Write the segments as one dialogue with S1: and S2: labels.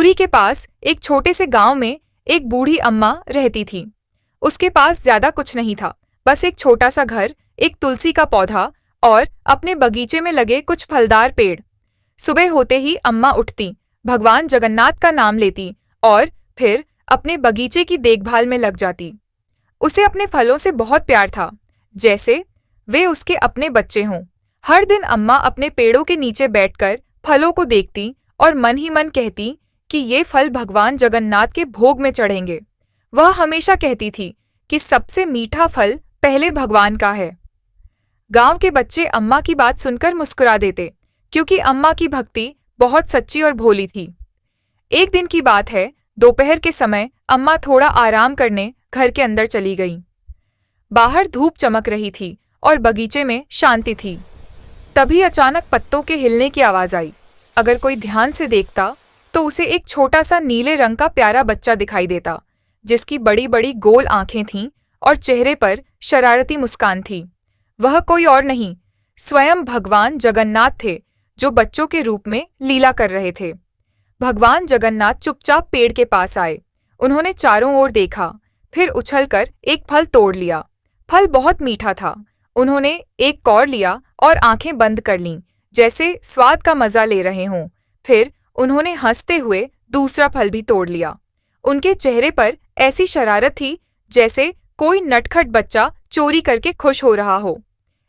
S1: पुरी के पास एक छोटे से गांव में एक बूढ़ी अम्मा रहती थी। उसके पास ज्यादा कुछ नहीं था, बस एक छोटा सा घर, एक तुलसी का पौधा और अपने बगीचे में लगे कुछ फलदार पेड़। सुबह होते ही अम्मा उठती, भगवान जगन्नाथ का नाम लेती और फिर अपने बगीचे की देखभाल में लग जाती। उसे अपने फलों से बहुत प्यार था, जैसे वे उसके अपने बच्चे हों। हर दिन अम्मा अपने पेड़ों के नीचे बैठकर फलों को देखती और मन ही मन कहती कि ये फल भगवान जगन्नाथ के भोग में चढ़ेंगे। वह हमेशा कहती थी कि सबसे मीठा फल पहले भगवान का है। गांव के बच्चे अम्मा की बात सुनकर मुस्कुरा देते, क्योंकि अम्मा की भक्ति बहुत सच्ची और भोली थी। एक दिन की बात है, दोपहर के समय अम्मा थोड़ा आराम करने घर के अंदर चली गईं। बाहर धूप चमक रही थी और बगीचे में शांति थी। तभी अचानक पत्तों के हिलने की आवाज आई। अगर कोई ध्यान से देखता तो उसे एक छोटा सा नीले रंग का प्यारा बच्चा दिखाई देता, जिसकी बड़ी बड़ी गोल आंखें थीं और चेहरे पर शरारती मुस्कान थी। वह कोई और नहीं, स्वयं भगवान जगन्नाथ थे, जो बच्चों के रूप में लीला कर रहे थे। भगवान जगन्नाथ चुपचाप पेड़ के पास आए। उन्होंने चारों ओर देखा, फिर उछलकर एक फल तोड़ लिया। फल बहुत मीठा था। उन्होंने एक कौर लिया और आंखें बंद कर लीं, जैसे स्वाद का मजा ले रहे हों। फिर उन्होंने हंसते हुए दूसरा फल भी तोड़ लिया। उनके चेहरे पर ऐसी शरारत थी जैसे कोई नटखट बच्चा चोरी करके खुश हो रहा हो।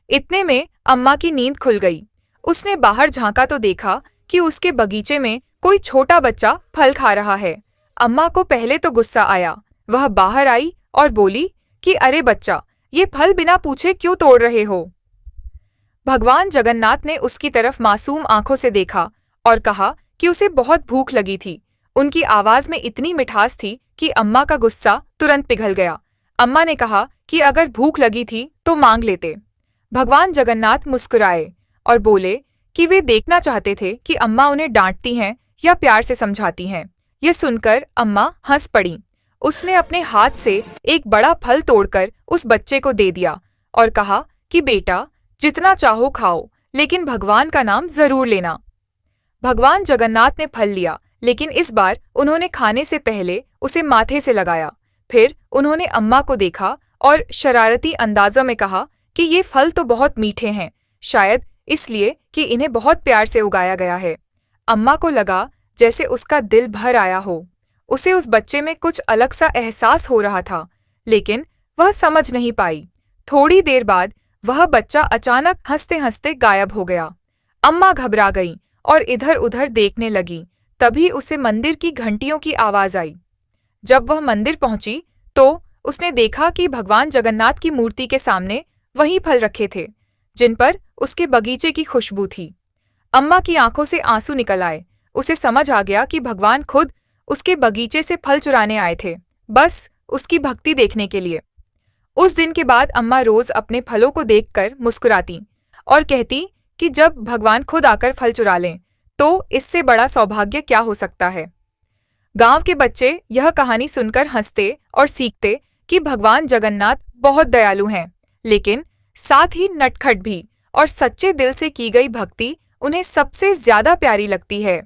S1: इतने में अम्मा की नींद खुल गई। उसने बाहर झांका तो देखा कि उसके बगीचे में कोई छोटा बच्चा फल खा रहा है। अम्मा को पहले तो गुस्सा आया। वह बाहर आई और बोली कि अरे बच्चा, ये फल बिना पूछे क्यों तोड़ रहे हो? भगवान जगन्नाथ ने उसकी तरफ मासूम आंखों से देखा और कहा कि उसे बहुत भूख लगी थी। उनकी आवाज में इतनी मिठास थी कि अम्मा का गुस्सा तुरंत पिघल गया। अम्मा ने कहा कि अगर भूख लगी थी तो मांग लेते। भगवान जगन्नाथ मुस्कुराए और बोले कि वे देखना चाहते थे कि अम्मा उन्हें डांटती हैं या प्यार से समझाती हैं। ये सुनकर अम्मा हंस पड़ी। उसने अपने हाथ से एक बड़ा फल तोड़कर उस बच्चे को दे दिया और कहा कि बेटा, जितना चाहो खाओ, लेकिन भगवान का नाम जरूर लेना। भगवान जगन्नाथ ने फल लिया, लेकिन इस बार उन्होंने खाने से पहले उसे माथे से लगाया। फिर उन्होंने अम्मा को देखा और शरारती अंदाजों में कहा कि ये फल तो बहुत मीठे हैं, शायद इसलिए कि इन्हें बहुत प्यार से उगाया गया है। अम्मा को लगा जैसे उसका दिल भर आया हो। उसे उस बच्चे में कुछ अलग सा एहसास हो रहा था, लेकिन वह समझ नहीं पाई। थोड़ी देर बाद वह बच्चा अचानक हंसते हंसते गायब हो गया। अम्मा घबरा गईं और इधर उधर देखने लगी। तभी उसे मंदिर की घंटियों की आवाज आई। जब वह मंदिर पहुंची तो उसने देखा कि भगवान जगन्नाथ की मूर्ति के सामने वही फल रखे थे जिन पर उसके बगीचे की खुशबू थी। अम्मा की आंखों से आंसू निकल आए। उसे समझ आ गया कि भगवान खुद उसके बगीचे से फल चुराने आए थे, बस उसकी भक्ति देखने के लिए। उस दिन के बाद अम्मा रोज अपने फलों को देखकर मुस्कुराती और कहती कि जब भगवान खुद आकर फल चुरा लें तो इससे बड़ा सौभाग्य क्या हो सकता है। गांव के बच्चे यह कहानी सुनकर हंसते और सीखते कि भगवान जगन्नाथ बहुत दयालु हैं, लेकिन साथ ही नटखट भी, और सच्चे दिल से की गई भक्ति उन्हें सबसे ज्यादा प्यारी लगती है।